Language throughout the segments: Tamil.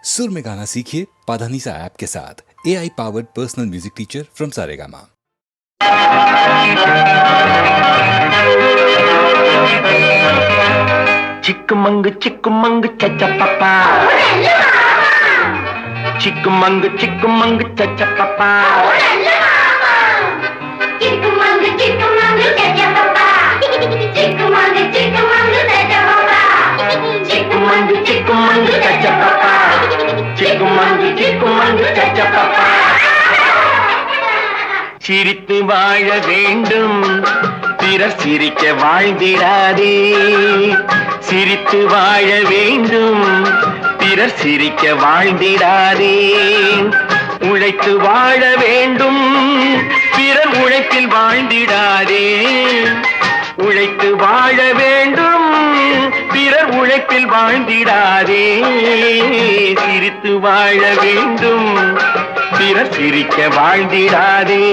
सुर में गाना सीखिए पाधानीसा ऐप के साथ। AI powered personal music teacher from Saregama. चिकमंग चचा पापा, चिकमंग चचा पापा, चिकमंग चचा पापा, चिकमंग चचा पापा, चिकमंग चचा पापा, चिकमंग चचा पापा। சிரித்து வாழ வேண்டும், பிறர் சிரிக்க வாழ்ந்திடாதே. சிரித்து வாழ வேண்டும், பிறர் சிரிக்க வாழ்ந்திடாதே. உழைத்து வாழ வேண்டும், பிறர் உழைப்பில் வாழ்ந்திடாதே. உழைத்து வாழ வேண்டும், பிறர் உழைப்பில் வாழ்ந்திடாதே. சிரித்து வாழ வேண்டும், பிறர் சிரிக்க வாழ்ந்திடாதே.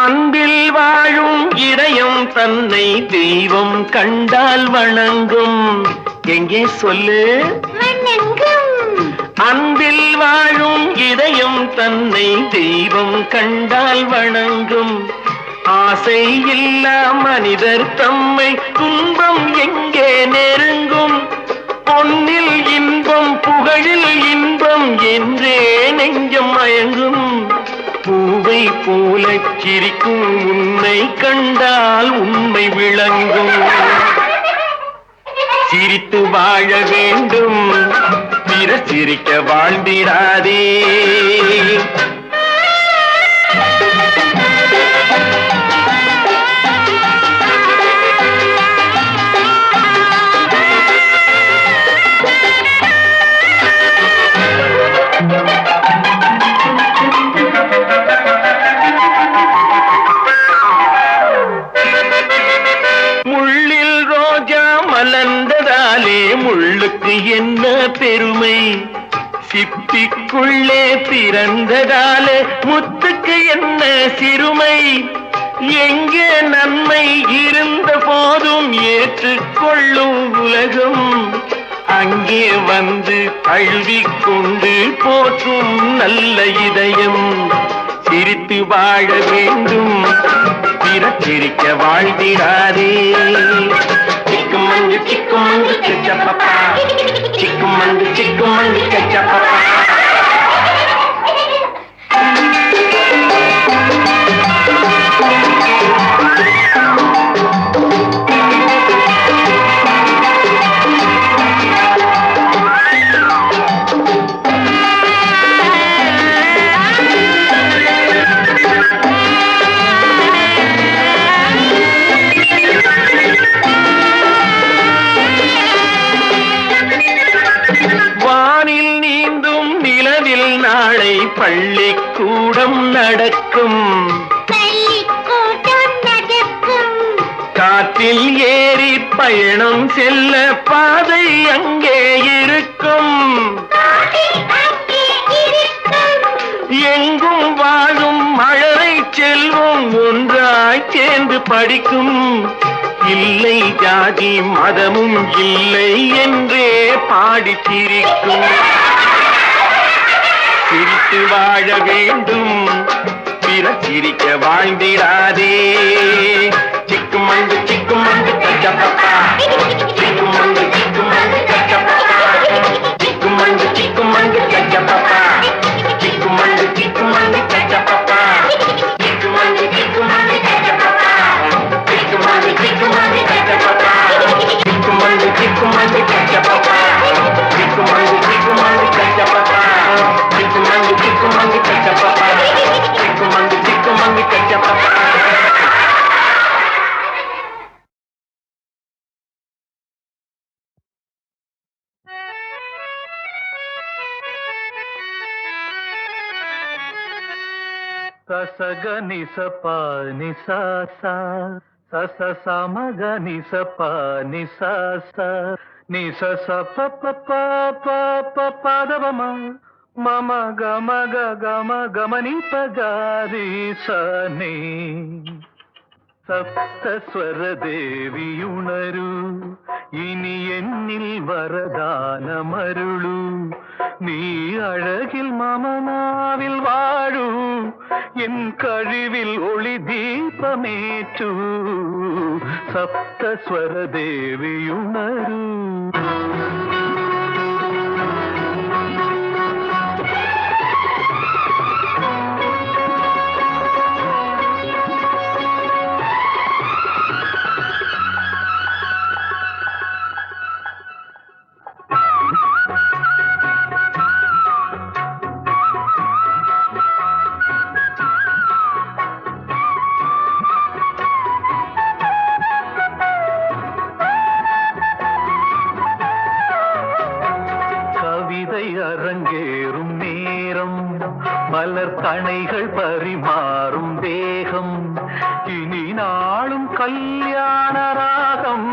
அன்பில் வாழும் இதயம் தன்னை தெய்வம் கண்டால் வணங்கும். எங்கே சொல்லு? அன்பில் வாழும் இதயம் தன்னை தெய்வம் கண்டால் வணங்கும். ஆசை இல்லா மனிதர் தம்மை துன்பம் எங்கே நெருங்கும். பொன்னில் இன்பம் புகழில் இன்பம் என்றே நெஞ்சம் மயங்கும். பூவை போல சிரிக்கும் உன்னை கண்டால் உண்மை விளங்கும். சிரித்து வாழ வேண்டும், பிறர் சிரிக்க வாழ்ந்திடாதே. முள்ளில் ரோஜா மலர்ந்ததாலே முள்ளுக்கு என்ன பெருமை. சிப்பிக்குள்ளே பிறந்ததாலே முத்துக்கு என்ன சிறுமை. எங்கே நன்மை இருந்த போதும் ஏற்றுக்கொள்ளும் உலகம், அங்கே வந்து தழுவிக்கொண்டு போற்றும் நல்ல இதயம். சிரித்து வாழ வேண்டும், பிறர் சிரிக்க வாழ்ந்திடாதே. சிக்குமங்கு சச்சா பாப்பா, சிக்குமங்கு சச்சா பாப்பா. நாளை பள்ளிக்கூடம் நடக்கும். காற்றில் ஏறி பயணம் செல்ல பாதை அங்கே இருக்கும். எங்கும் வாழும் மழலை செல்வம் ஒன்றாய் சேர்ந்து படிக்கும். இல்லை ஜாதி மதமும் இல்லை என்றே பாடி சிரிக்கும். சிரித்து வாழ வேண்டும், பிறர் சிரிக்க வாழ்ந்திடாதே. சிக்குமங்கு சச்சா பாப்பா, சிக்குமங்கு சச்சா பாப்பா, சிக்குமங்கு சச்சா பாப்பா, சிக்குமங்கு சச்சா பாப்பா, சிக்குமங்கு சச்சா பாப்பா, சிக்குமங்கு சச்சா பாப்பா, சிக்குமங்கு சச்சா பாப்பா, சிக்குமங்கு சச்சா பாப்பா. సగ నిస ప నిస సా ச ச மக நி ச ப நி ச ச நி ச ச ப ப ப ப ப ப த ப ம மம க ம க க ம க ம நி ப க ரி ச நி സപ്തസ്വര ദേവിയുണരൂ ഇനി എന്നിൽ വരദാനമരുളൂ നീ അഴകിൽ മമനാവിൽ വാഴൂ എൻ കഴിവിൽ ഒളി ദീപമേറ്റൂ സപ്തസ്വര ദേവിയുണരൂ அரங்கேறும் நேரம் மலர் கணைகள் பரிமாறும் தேகம் இனி நாளும் கல்யாண ராகம்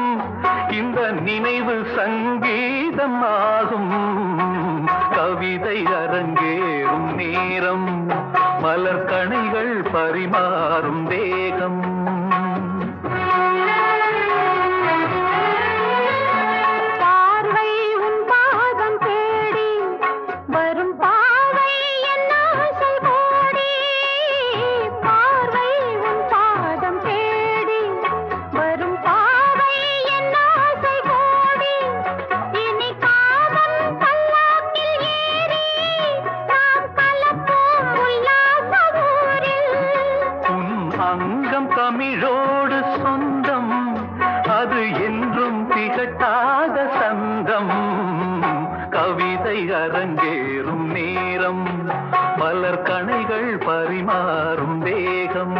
இந்த நினைவு சங்கீதம் ஆகும் கவிதை அரங்கேறும் நேரம் மலர் கணைகள் பரிமாறும் தேகம் தமிழோடு சொந்தம் அது என்றும் திகட்டாத சந்தம் கவிதை அரங்கேறும் நேரம் மலர் கணைகள் பரிமாறும் தேகம்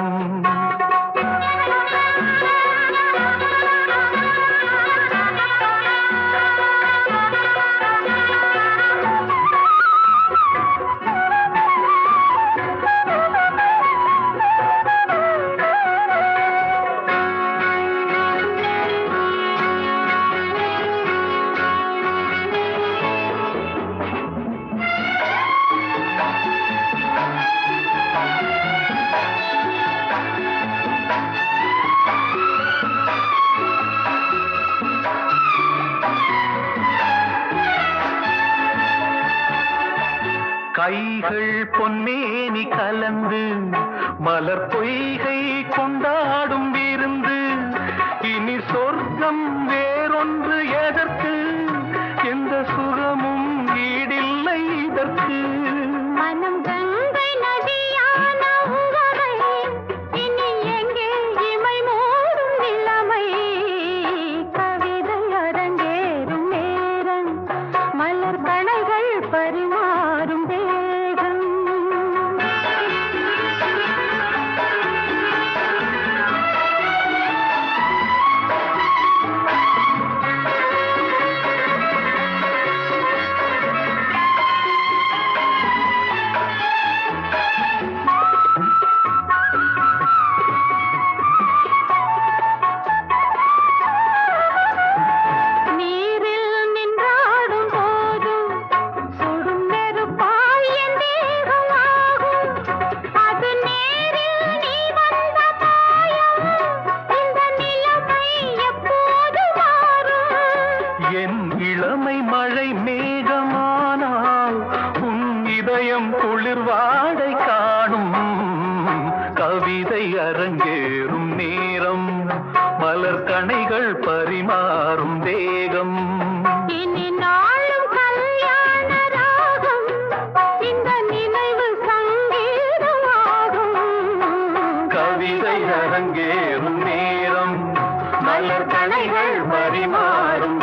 கைகள் பொன்மேனி கலந்து மலர் பொய்கை கொண்டாடும் விருந்து இனி சொர்க்கம் வேறொன்று எதற்கு எந்த சுகமும் ஈடில்லை இதற்கு மனம் கங்கை நதியான உவரை இனி எங்கே இமை மூடும் நிலைமை கவிதை அரங்கேறும் நேரம் மலர் கணைகள் பரிமாறும் இளமை மழை மேகமானால் உன் இதயம் குளிர்வாடை காணும் கவிதை அரங்கேறும் நேரம் மலர் கணைகள் பரிமாறும் தேகம் இனி நாளும் கல்யாண ராகம் இந்த நினைவு சங்கீதமாகும் கவிதை அரங்கேறும் நேரம் மலர் கணைகள் பரிமாறும்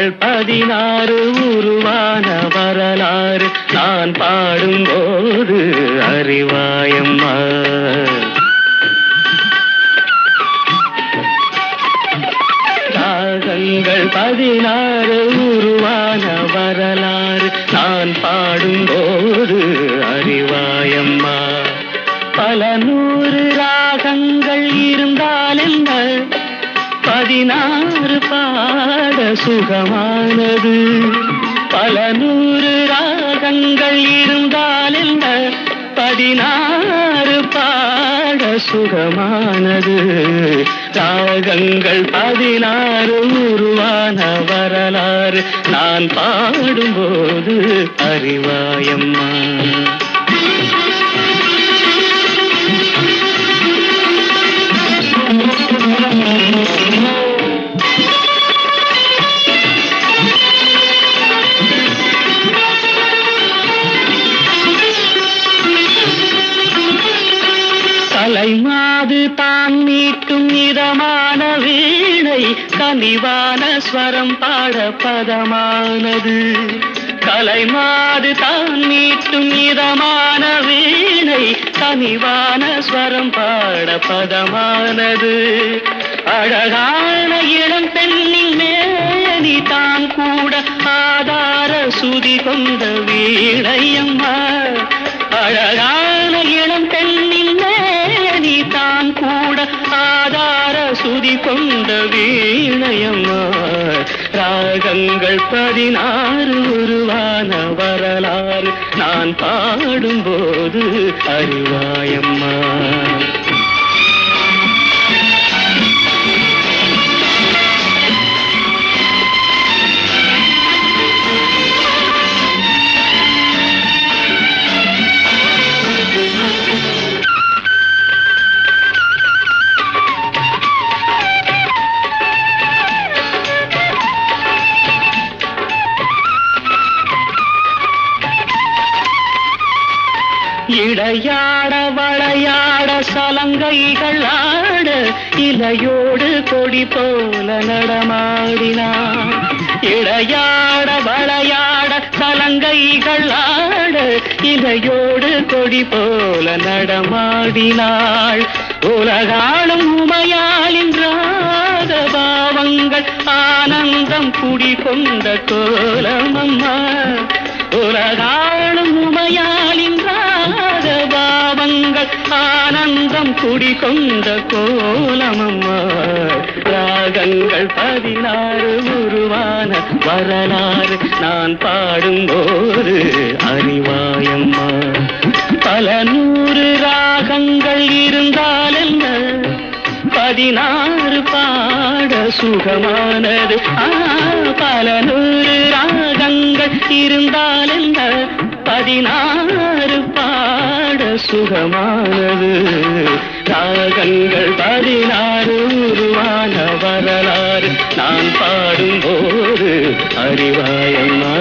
ராகங்கள் 16 உருவான வரலாறு நான் பாடும்போது அறிவாயம்மா. ராகங்கள் 16 உருவான வரலாறு நான் பாடும்போது அறிவாயம்மா. பல 100 ராகங்கள் இருந்தால் என்ன, 16 பாட சுகமானது. பல 100 ராகங்கள் இருந்தால் என்ன, 16 பாட சுகமானது. ராகங்கள் 16 உருவான வரலாறு நான் பாடும்போது அறிவாயம்மா. கலைமாது தான் மீட்டும் இதமான வீணை கனிவான ஸ்வரம் பாட பதமானது. கலைமாது தான் மீட்டும் இதமான வீணை கனிவான ஸ்வரம் பாட பதமானது. அழகான இளம் பெண்ணின் மேனி தான் கூட ஆதார சுதி கொண்ட வீணையம்மா. அழகான இளம் பெண்ணின் மேனி தான் கூட ஆதார சுதி கொண்ட வீணையம்மா. ராகங்கள் 16 உருவான வரலாறு நான் பாடும்போது அறிவாயம்மா. இடையாட வளையாட சலங்கைகள் ஆட இலையோடு கொடி போல நடமாடினான். இடையாட வளையாட சலங்கைகள் ஆட இலையோடு கொடி போல நடமாடினாள். உலகாளும் உமையாளின் ராக பாவங்கள் ஆனந்தம் குடிகொண்ட கோலமம்மா. உலகாளும் உமையாளின் ராக பாவங்கள் ஆனந்தம் குடிகொண்ட கோலமம்மா. ராகங்கள் 16 உருவான வரலாறு நான் பாடும்போது அறிவாயம்மா. பல 100 ராகங்கள் இருந்தால் என்ன, 16 பாட சுகமானது. பல 100 ராகங்கள் இருந்தால் என்ன, 16 பாட சுகமானது. ராகங்கள் 16 உருவான வரலாறு நான் பாடும்போது அறிவாயம்மா.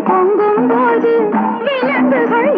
பொங்கும் போது விலங்குகள்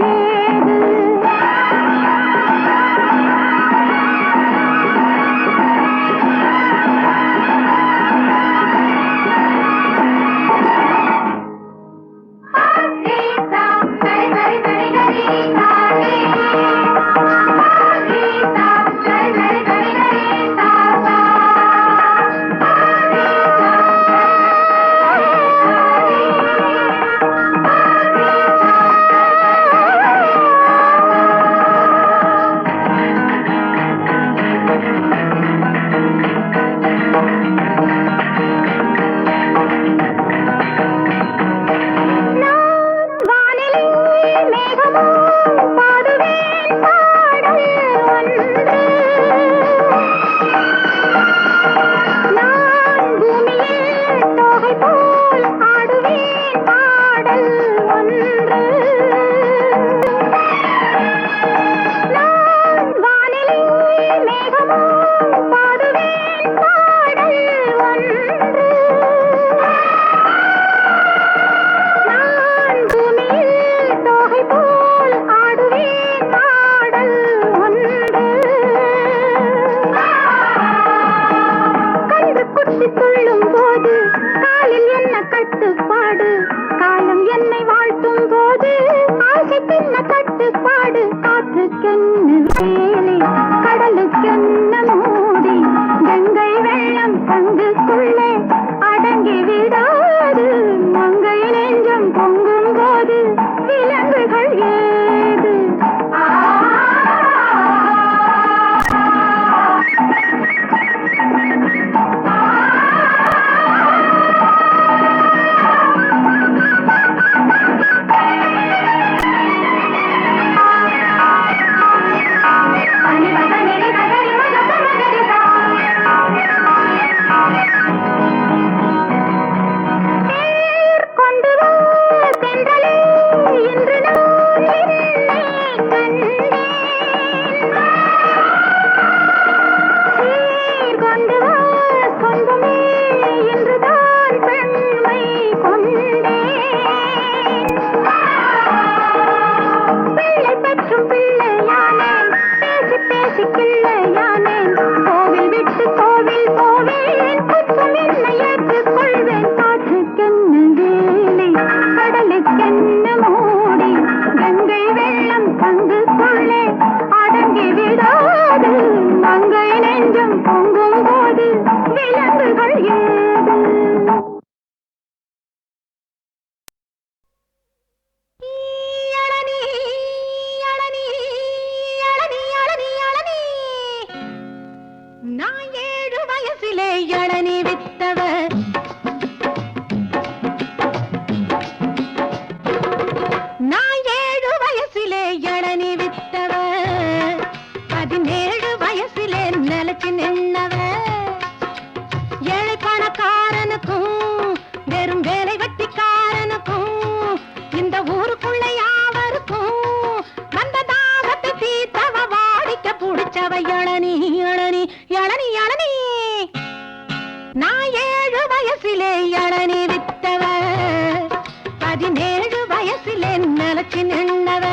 17 வயசிலே நிலச்சி நின்னவ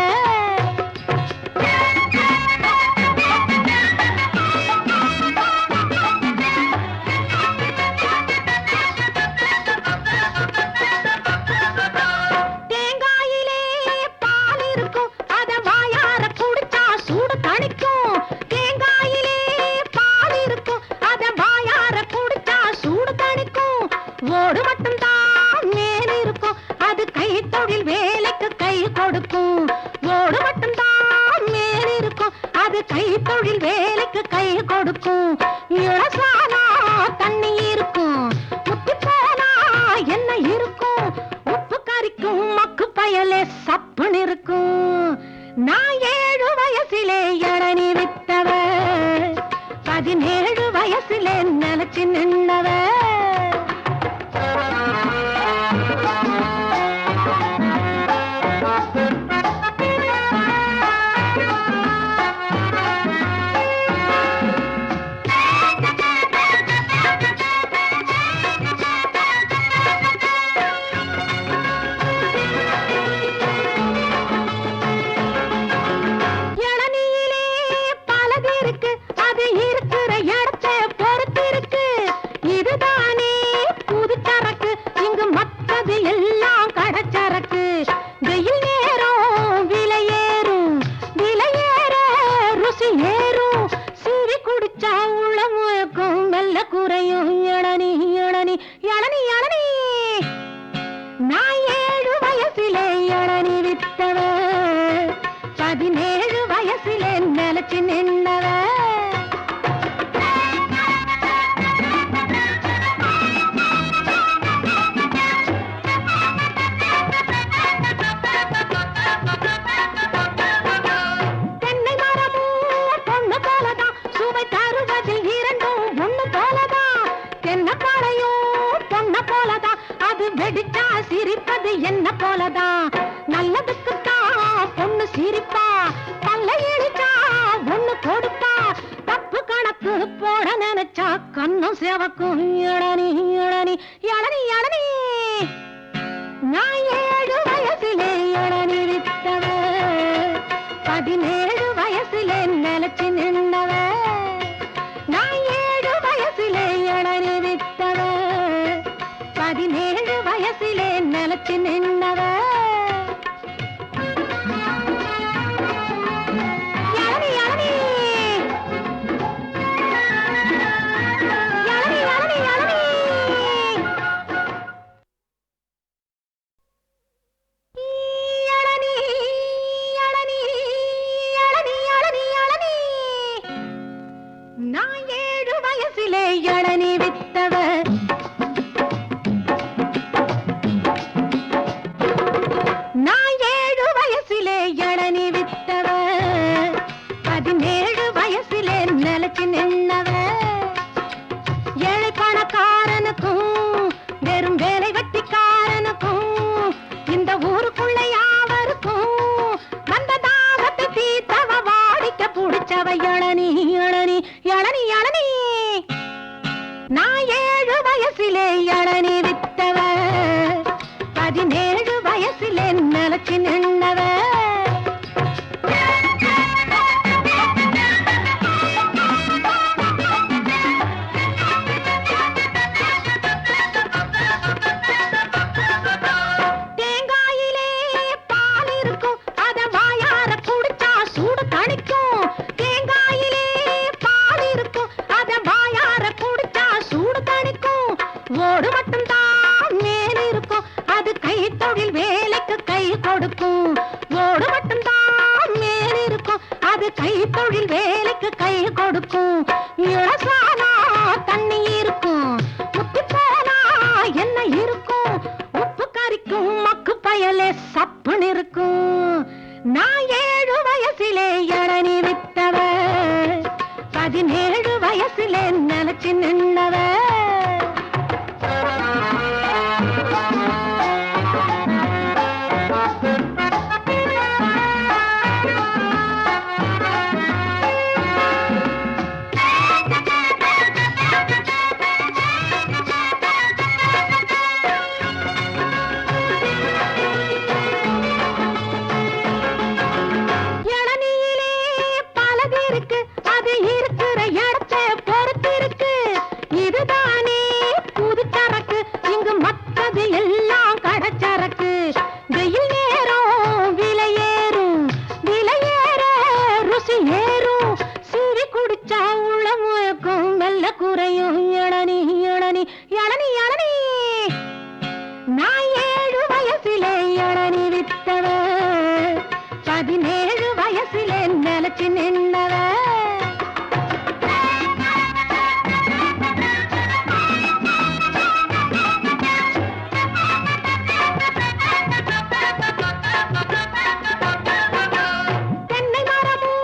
தேங்காயிலே பால் இருக்கும் அத வாயார குடிச்சா சூடு தணிக்கும் தேங்காயிலே பால் இருக்கும் அத வாயார குடிச்சா சூடு தணிக்கும் ஓடு மட்டும் தான் மேல் இருக்கும் அது கை தொழில் வேலைக்கு கை கொடுக்கும் ஓடு மட்டும் தான் மேல் இருக்கும் அது கை தொழில் வேலைக்கு கை கொடுக்கும் இளசானா தண்ணி இருக்கும் முத்தி போனா என்ன இருக்கும் உப்பு கறிக்கும் மக்கு பயலே சப்புன்னு இருக்கும் நான் 7 வயசிலே இளநீ வித்தவ 17 வயசிலே நிலச்சி நின்னவ இளநீயிலே பலது இருக்கு அது இருக்கிற இடத்தை பொறுத்து இருக்கு இதுதானே புது சரக்கு இங்கு மற்றது எல்லாம் கடச்சரக்கு வெயில் நேரம் விலையேறும் விலையேற ருசி ஏறும் சிரி குடிச்சா உள்ள முயக்கும் மெல்ல குறையும் இளநீ இளநீ இளநீ இளநீ நான் 7 வயசிலே இளநீ வித்தவ 17 வயசிலே நிலச்சி நின்னவ தென்னை மரமும் பொண்ணு போலதான் சுவை தருவதில் இரண்டும் ஒண்ணு போலதான் தென்னப்பாளையும் பொண்ண போலதான் அது வெடிச்சா சிரிப்பது என்ன போலதான் நல்லதுக்குத்தான் பொண்ணு சிரிப்பா பல்ல இழிச்சா ஒண்ணு கொடுப்பா தப்பு கணக்கு போட நினைச்சா கண்ணும் சேவக்கும் இளநீ இளநீ இளநீ இளநீ நான் 7 வயசிலே இளநீ வித்தவ 17 வயசிலே நிலச்சி நின்னவ நான் 7 வயசிலே இளநீ வித்தவ 17 வயசிலே நிலச்சி நின்னவ இளநீ இளநீ இளநீ இளநீ இளநீ இளநீ இளநீ இளநீ இளநீ இளநீ நான் 7 வயசிலே இளநீ வித்தவ நான் 7 வயசிலே இளநீ வித்தவ 17 வயசிலே நிலச்சி நின்னவ ஏழை பணக்காரனுக்கும் வெறும் வேலை வெட்டிக்காரனுக்கும் இந்த ஊருக்குள்ள யாவருக்கும் வந்த தாகத்தை தீர்த்தவ வாடிக்க புடிச்சவ இளநீ இளநீ இளநீ இளநீ நான் 7 வயசிலே இளநீ வித்தவ 17 வயசிலே நிலச்சி நின்னவ தேங்காயிலே பால் இருக்கும் அத வாயார குடிச்சா சூடு தணிக்கும் தேங்காயிலே பால் இருக்கும் அத வாயார குடிச்சா சூடு தணிக்கும் ஓடு மட்டும் தான் மேல் இருக்கும் அது கை தொழில் வேலைக்கு கை கொடுக்கும் ஓடு மட்டும் தான் மேல் இருக்கும் அது கை தொழில் வேலைக்கு கை கொடுக்கும் இளசானா தண்ணி இருக்கும் முத்தி போனா என்ன இருக்கும் உப்பு கறிக்கும் மக்கு பயலே சப்புன்னு இருக்கும் நான் 7 வயசிலே இளநீ வித்தவ 17 வயசிலே நிலச்சி நின்னவ 17 வயசிலே நிலைச்சு நின்னவ தென்னை மரமும்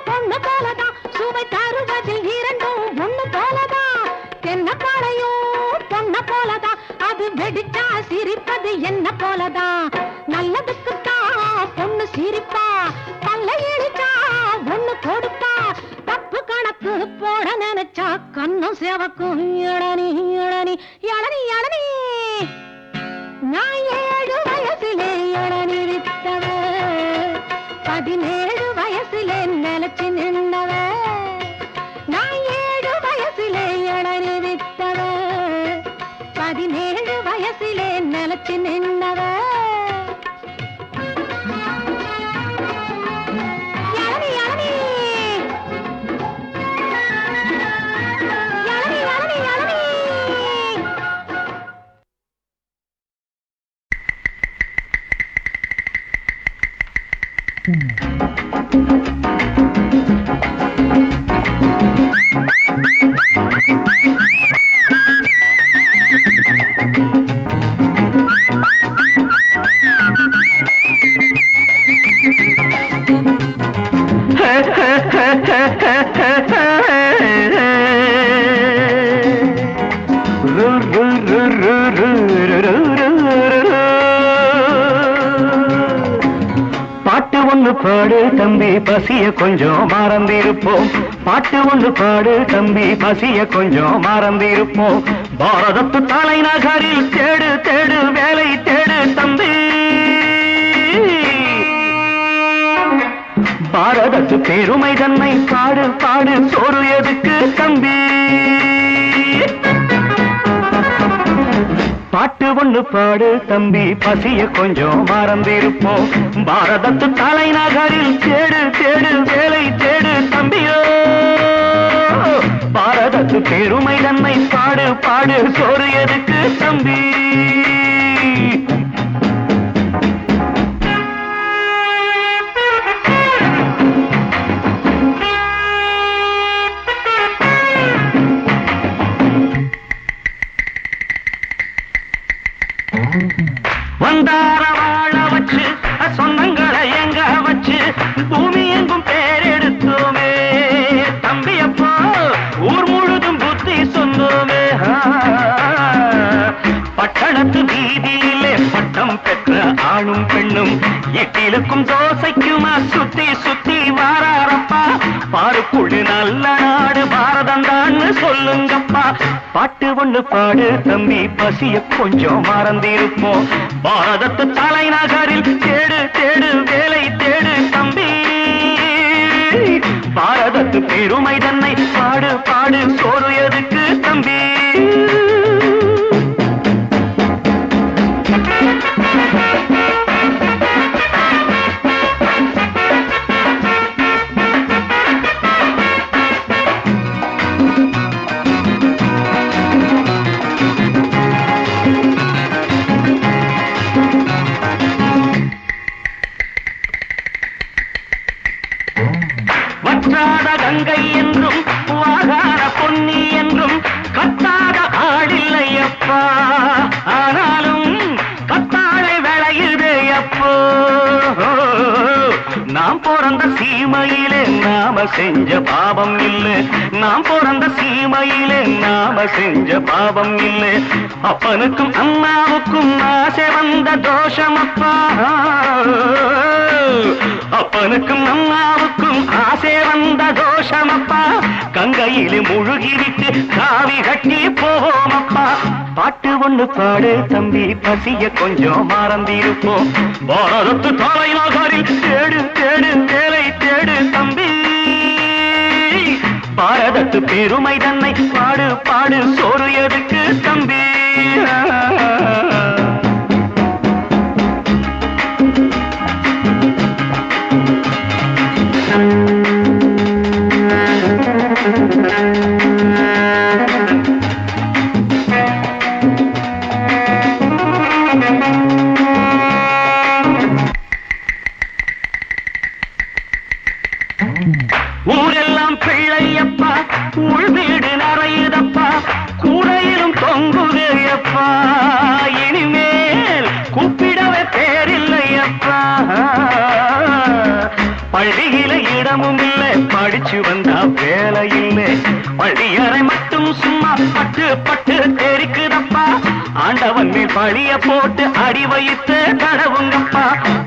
பொண்ணு போலதான் சுவை தருவதில் இரண்டும் ஒண்ணு போலதான் தென்னப்பாளையும் பொண்ண போலதான் அது வெடிச்சா சிரிப்பது என்ன போலதான் நல்லதுக்குத்தான் பொண்ணு சிரிப்பா பல்லை இழிச்சா ஒண்ணு கொடுப்பா தப்பு கணக்கு போட நினைச்சா கண்ணும் சேவக்கும் இளநி இளநி இளநி இளநி நான் 7 வயசிலே இளநி வித்தவ 17 வயசிலே நிலைச்சு நின்னவ நான் 7 வயசிலே இளநி வித்தவ 17 வயசிலே நிலைச்சு நின்னவ இளநி இளநி இளநி இளநி இளநி பாட்டு ஒண்ணு பாடு தம்பி பசிய கொஞ்சம் மறந்திருப்போம் பாட்டு ஒண்ணு பாடு தம்பி பசிய கொஞ்சம் மறந்திருப்போம் பாரதத்து தலைநகரில் தேடு தேடு வேலை தேடு தம்பி பாரதத்து பெருமை தன்னை பாடு பாடு சோறு எதுக்கு தம்பி பாட்டு ஒண்ணு பாடு தம்பி பசிய கொஞ்சம் மறந்திருப்போம் பாரதத்து தலைநகரில் தேடு தேடு வேலை தேடு தம்பியோ பாரதத்து பெருமை தன்னை பாடு பாடு சோறு எதுக்கு தம்பி வந்தார வாழ வச்சு சொந்தங்களை எங்க வச்சு பூமி எங்கும் பேரெடுத்தோமே தம்பியப்போ ஊர் முழுதும் புத்தி சொன்னோமே பட்டணத்து வீதியிலே பட்டம் பெற்ற ஆணும் பெண்ணும் எட்டிலுக்கும் தோசைக்குமா சுத்தி சுத்தி வாராரப்பா பாருக்குழு நல்ல நாடு பாரதம் தான் சொல்லுங்கப்பா பாட்டு ஒண்ணு பாடு தம்பி பசிய கொஞ்சம் மறந்திருப்போம் பாரதத்து தலைநகரில் தேடு தேடு வேலை தேடு தம்பி பாரதத்து பெருமை தன்னை பாடு பாடு சோறு எதுக்கு தம்பி வற்றாத கங்கை என்றும் வாகாத பொன்னி என்றும் கத்தாத ஆடில்லையப்பா ஆனாலும் கத்தாழை விளையுதே அப்போ நாம் பிறந்த சீமையிலே நாம செஞ்ச பாவம் இல்லை நாம் பிறந்த சீமையிலே நாம செஞ்ச பாவம் இல்லை அப்பனுக்கும் அம்மாவுக்கும் ஆசை வந்த தோஷமப்பா அப்பனுக்கும் அம்மாவுக்கும் ஆசை வந்த தோஷமப்பா கங்கையிலே முழுகிவிட்டு காவி கட்டி போவோமப்பா பாட்டு ஒண்ணு பாடு தம்பி பசிய கொஞ்சம் மறந்திருப்போம் பாரதத்து தலைநகரில் தேடு தேடு வேலை தேடு தம்பி பாரதத்து பெருமை தன்னை பாடு பாடு சோறு எதுக்கு தம்பி உள் வீடு நிறையுதப்பா, கூரையிலும் தொங்குதையப்பா, இனிமேல் கூப்பிடவே பேரில்லையப்பா. பள்ளியில இடமும் இல்லை, படிச்சு வந்தா வேலை இல்லை, பள்ளியறை மட்டும் சும்மா பட்டு பட்டு தெரிக்குதப்பா. ஆண்டவன் மேல் பழிய போட்டு அடி வைத்து கடவுங்கப்பா.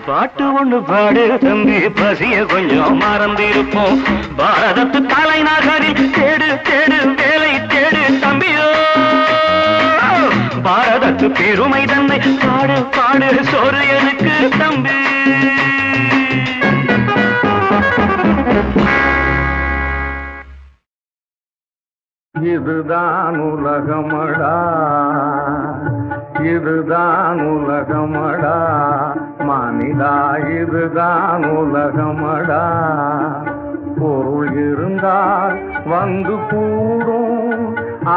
பாட்டு ஒண்ணு பாடு தம்பி, பசிய கொஞ்சம் மறந்திருப்போம். பாரதத்து தலைநகரில் தேடு தேடு வேலை தேடு தம்பியோ. பாரதத்து பெருமை தன்னை பாடு பாடு, சொரு எதுக்கு தம்பி. இதுதான் உலகமடா, இதுதான் உலகமடா மானிடா, இதுதான் உலகமடா. பொருள் இருந்தால் வந்து கூடும்,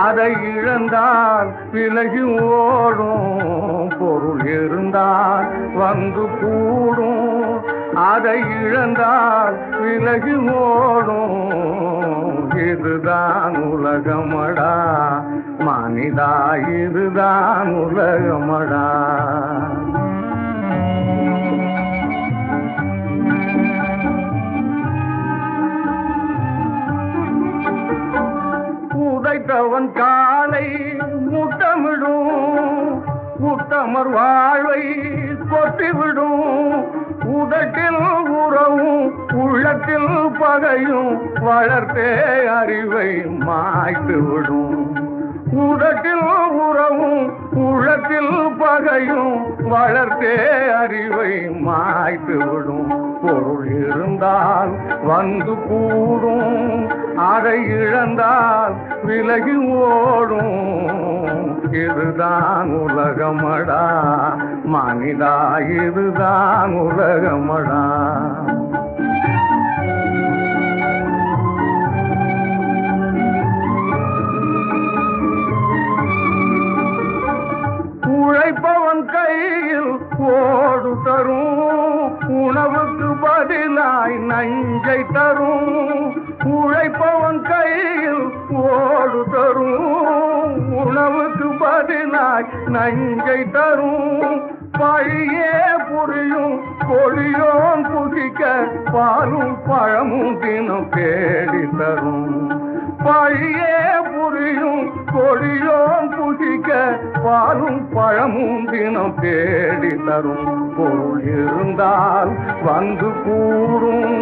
அதை இழந்தால் விலகி ஓடும். பொருள் இருந்தால் வந்து கூடும், அதை இழந்தால் விலகி ஓடும். இதுதான் உலகமடா மனிதா, இதுதான் உலகமடா. உதைத்தவன் காலை முத்தமிடும், உத்தமர் வாழ்வை கொட்டிவிடும். உதட்டில் உறவும் உள்ளத்தில் பகையும் வளர்த்தே அறிவை மாய்த்து விடும். உதட்டில் உறவும் உள்ளத்தில் பகையும் வளர்த்தே அறிவை மாய்த்து விடும். பொருள் இருந்தால் வந்து கூடும், அதை இழந்தால் விலகி ஓடும். இதுதான் உலகமடா மனிதா, இதுதான் உலகமடா. உழைப்பவன் கையில் ஓடு தரும், உணவுக்கு பதிலாய் நஞ்சை தரும். உழைப்பவன் கையில் ஓடு தரும், உணவுக்கு பதிலாய் நஞ்சை தரும். பழியே புரியும் கொடியோன் புசிக்க பாலும் பழமும் தினம் தேடி தரும். பழியே புரியும் கொடியோன் புசிக்க பாலும் பழமும் தினம் தேடி தரும். பொருள் இருந்தால் வந்து கூடும்,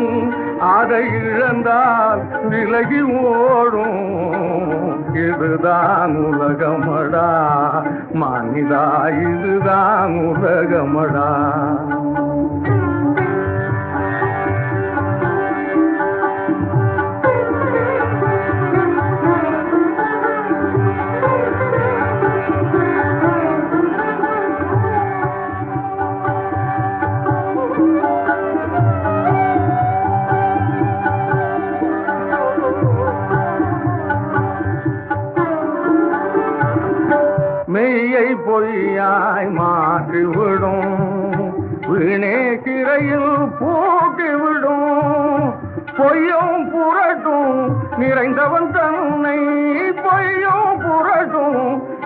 அதை இழந்தால் விலகி ஓடும். இதுதான் உலகமடா மனிதா, இதுதான் உலகமடா. மெய்யை பொய்யாய் மாற்றிவிடும், வீணே சிறையில் போக்கிவிடும். பொய்யும் புரட்டும் நிறைந்தவன் தன்னை, பொய்யும் புரட்டும்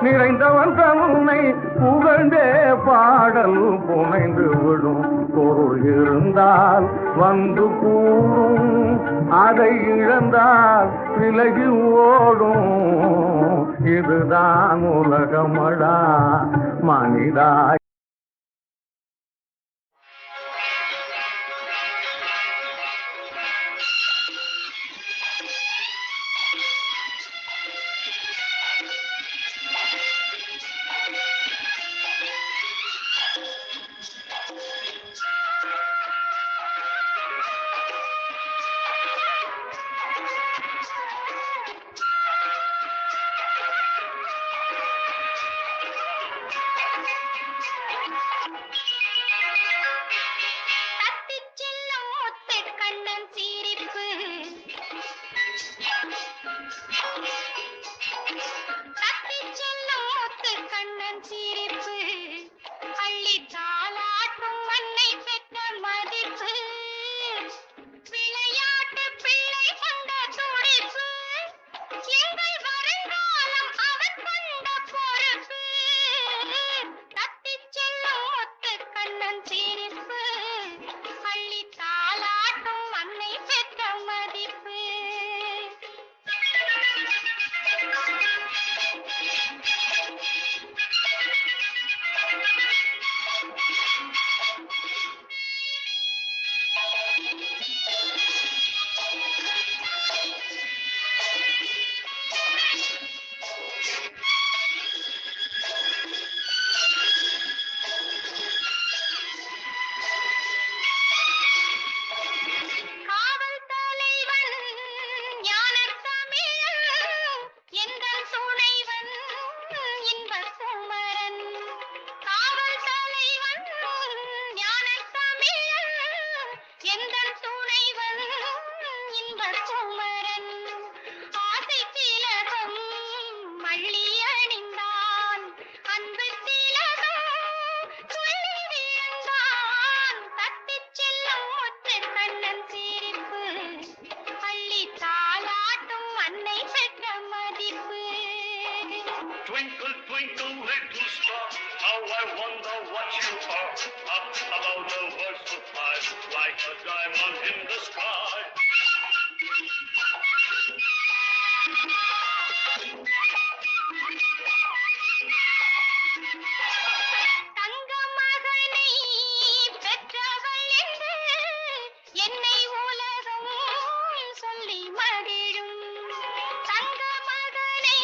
நிறைந்தவன் தன்னை புகழ்ந்தே பாடல் புனைந்து விடும். பொருள் இருந்தால் வந்து கூடும், அதை இழந்தால் விலகி ஓடும். இதுதான் உலகமடா மனிதா. you are, up above the world so high, like a diamond in the sky. தங்க மகனை பெற்றவள் என்று என்னை உலகம் சொல்லி மகிழும். தங்க மகனை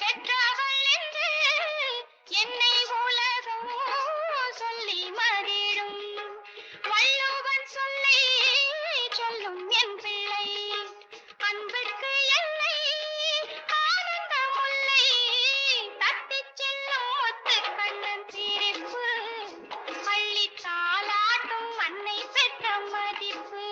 பெற்றவள் என்று என்னை உலகம் சொல்லி மகிழும். வள்ளுவன் சொல்லை சொல்லும் என் பிள்ளை, அன்புக்கு எல்லை ஆனந்த முல்லை, தட்டிச் செல்லும் முத்து கண்ணன் சிரிப்பு, அள்ளி தாலாட்டும் அன்னை பெற்ற மதிப்பு.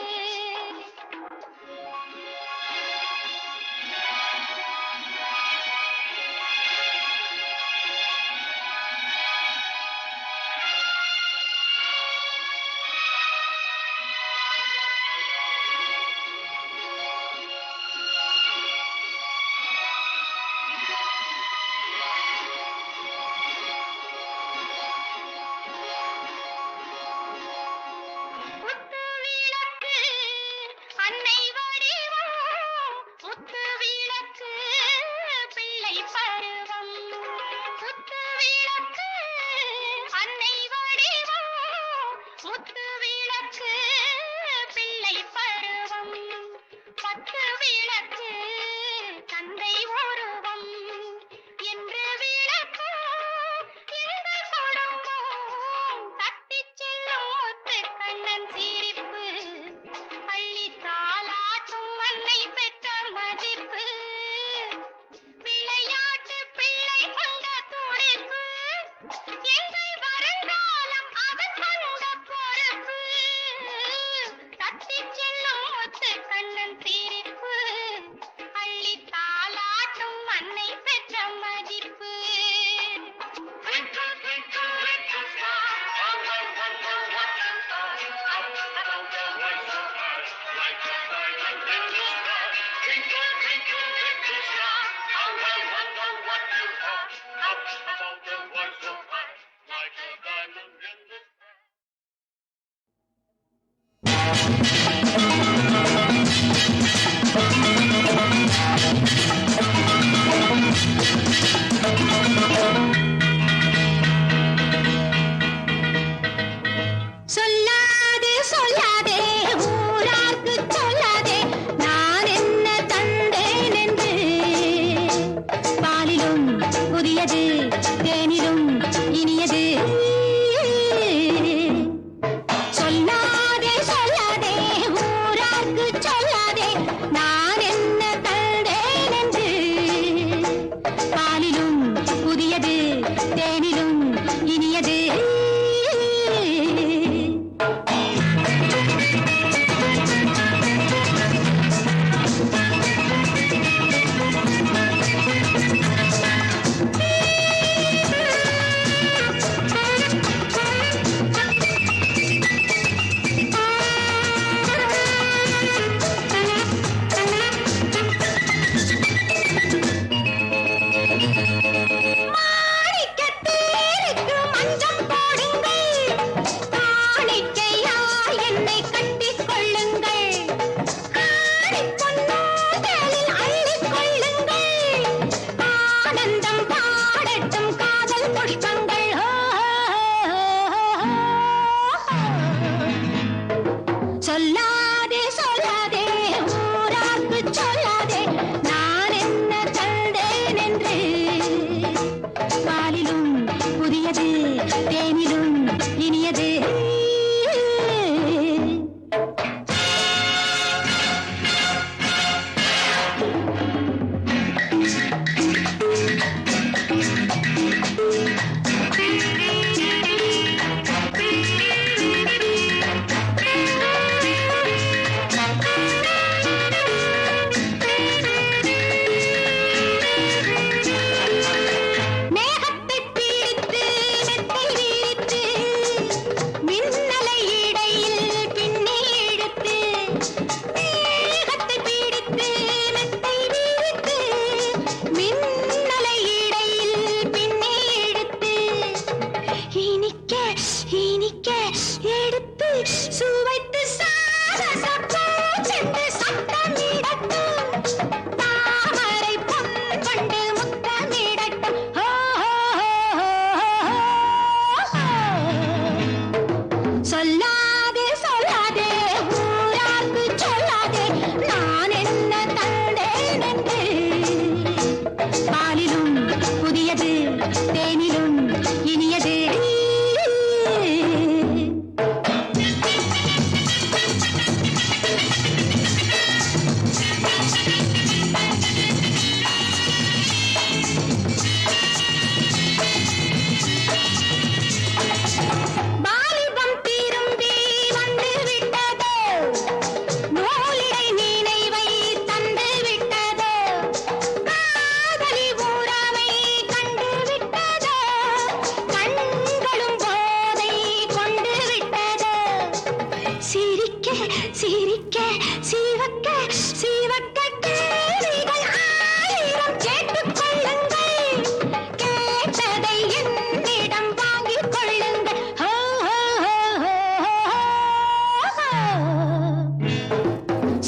முத்து விளக்கு அன்னை வடிவம், முத்து விளக்கு பிள்ளை பருவம். முத்து விளக்கு அன்னை வடிவம், முத்து விளக்கு பிள்ளை பருவம். பத்து விளக்கு தந்தை உருவம் என்று விளக்கும் இந்த குடும்பம், தட்டிச் செல்லும் முத்து கண்ணன் சிரிப்பு, அள்ளி தாலாட்டும் அன்னை பெற்ற மதிப்பு. விளையாட்டு பிள்ளை கொண்ட துடிப்பு, எங்கள் வருங்காலம் அவன் கொண்ட பொறுப்பு. தட்டிச் செல்லும் முத்து கண்ணன் சிரிப்பு, அள்ளி தாலாட்டும் அன்னை பெற்ற மதிப்பு. Twinkle, twinkle, little star, how I wonder what you are, up above the world so high, like a diamond in the sky. Twinkle, twinkle, little star, how I wonder what you are, up above the world so high, like a diamond in the sky. சொல்லாதே சொல்லாதே ஊரார்க்கு சொல்லாதே, நான் என்ன தந்தேன் என்று. பாலிலும் புதியது, தேனிலும் இனியது. சொல்லாதே சொல்லாதே ஊரார்க்கு சொல்லாதே, நான் என்ன தந்தேன் என்று. பாலிலும் புதியது, தேனிலும் இனியது. மாணிக்கத்தேருக்கு மஞ்சம் போடுங்கள், காணிக்கையா எடுத்து சுவைத்து சாரசப்பூ சென்று சத்தமிடட்டும் தாமரை பொன் கொண்டு முத்தமிடட்டும் சொல்லாதே சொல்லாதே ஊரார்க்கு சொல்லாதே நான் என்ன தந்தேன் என்று பாலிலும் புதியது தேனிலும் இனியது வாலிபம் திரும்பி வந்து விட்டதோ நூலிடை நினைவை தந்து விட்டதோ காதலி உறவை கண்டு விட்டதோ கண்களும் போதை கொண்டு விட்டதோ சிரிக்க சிரிக்க சிவக்க சிவக்க கேள்விகள் ஆயிரம் கேட்டுக் கொள்ளுங்கள் கேட்டதை என்னிடம் வாங்கிக் கொள்ளுங்கள்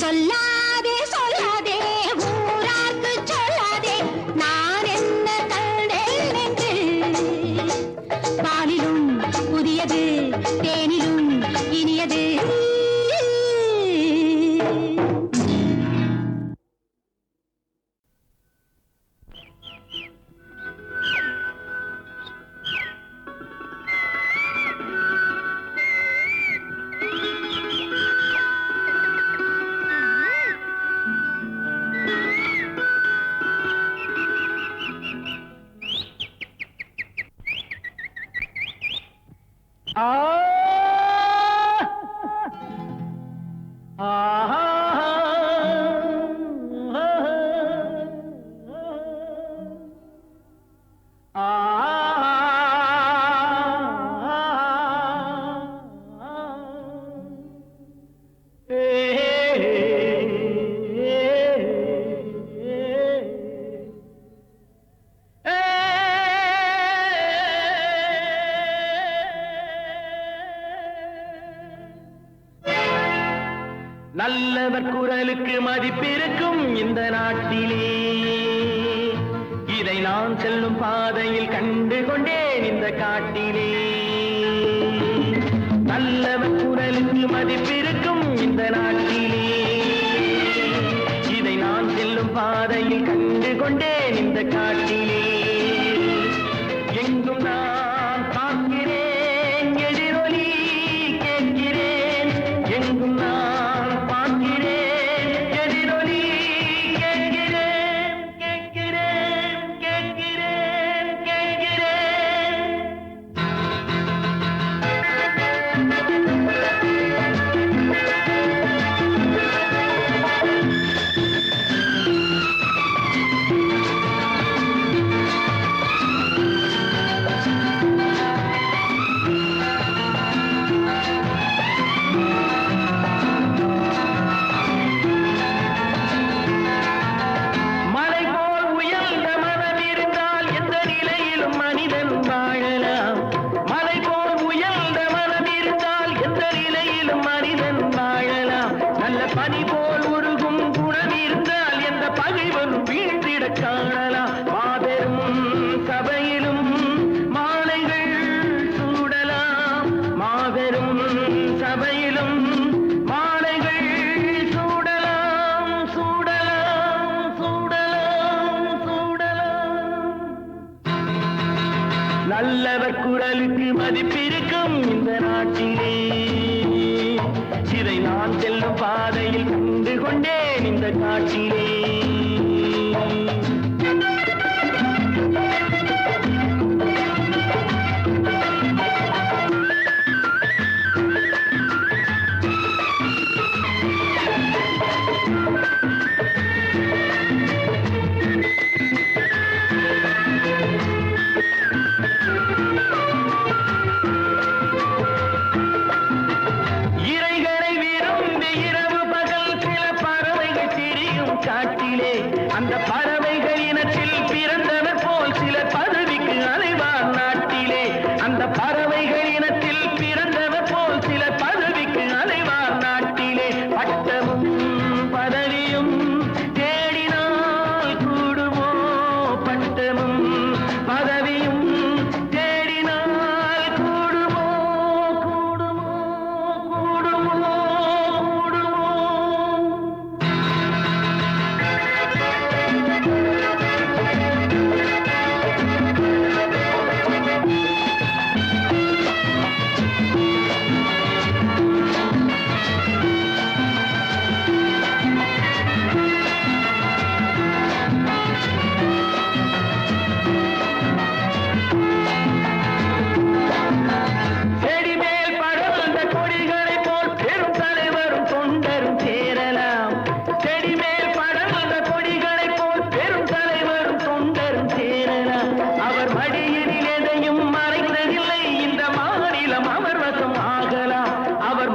சொல்லாதே சொல்லாதே ஊரார்க்கு சொல்லாதே நான் என்ன தந்தேன் என்று பாலிலும் புதியது தேனிலும் இனியது நல்லவர் குரலுக்கு மதிப்பிருக்கும் இந்த நாட்டிலே இதை நான் செல்லும் பாதையில் கண்டு கொண்டேன் இந்த காட்டிலே நல்லவர் குரலுக்கு மதிப்பிருக்கும் இந்த நாட்டிலே இதை நான் செல்லும் பாதையில் கண்டு கொண்டேன் இந்த காட்டிலே எங்கும் நான் பார்க்கிறேன் எதிரொலி கேட்கிறேன் எங்கும் நான் பார்க்கிறேன் எதிரொலி கேட்கிறேன் கேட்கிறேன் கேட்கிறேன் கேட்கிறேன் மலை போல் உயர்ந்த மனம் இருந்தால் எந்த நிலையிலும் மனிதன் வாழலாம் மலை போல் உயர்ந்த மனம் இருந்தால் எந்த நிலையிலும் மனிதன் வாழலாம் நல்ல பனி போல் உருகும் குணம் இருந்தால் எந்த பகைவனும் வீழ்ந்திட காணலாம் மாபெரும் சபையிலும் மாலைகள் சூடலாம் மாபெரும் சபையிலும் மாலைகள் சூடலாம் சூடலாம் சூடலாம் சூடலாம் நல்லவர் குரலுக்கு மதிப்பிருக்கும் இந்த நாட்டிலே இதை நான் செல்லும் பாதையில் கண்டு கொண்டேன் இந்த காட்டிலே இறைகளை விரும்பி இரவு பகல் சில பறவைகள் திரியும்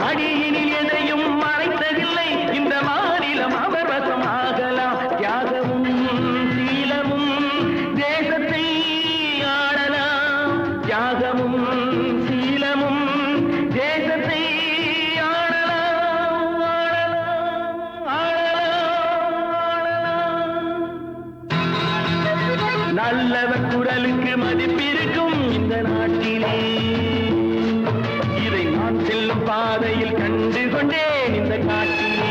மடியினில் எதையும் மறைத்ததில்லை இந்த மாநிலம் அவர் வசம் ஆகலாம் தியாகமும் சீலமும் தேசத்தை ஆளலாம் தியாகமும் சீலமும் தேசத்தை ஆளலாம் ஆளலாம் ஆளலாம் நல்லவர் குரலுக்கு மதிப்பிருக்கும் இந்த நாட்டிலே இதை நான் செல்லும் பாதையில் கண்டு கொண்டேன் இந்த காட்டிலே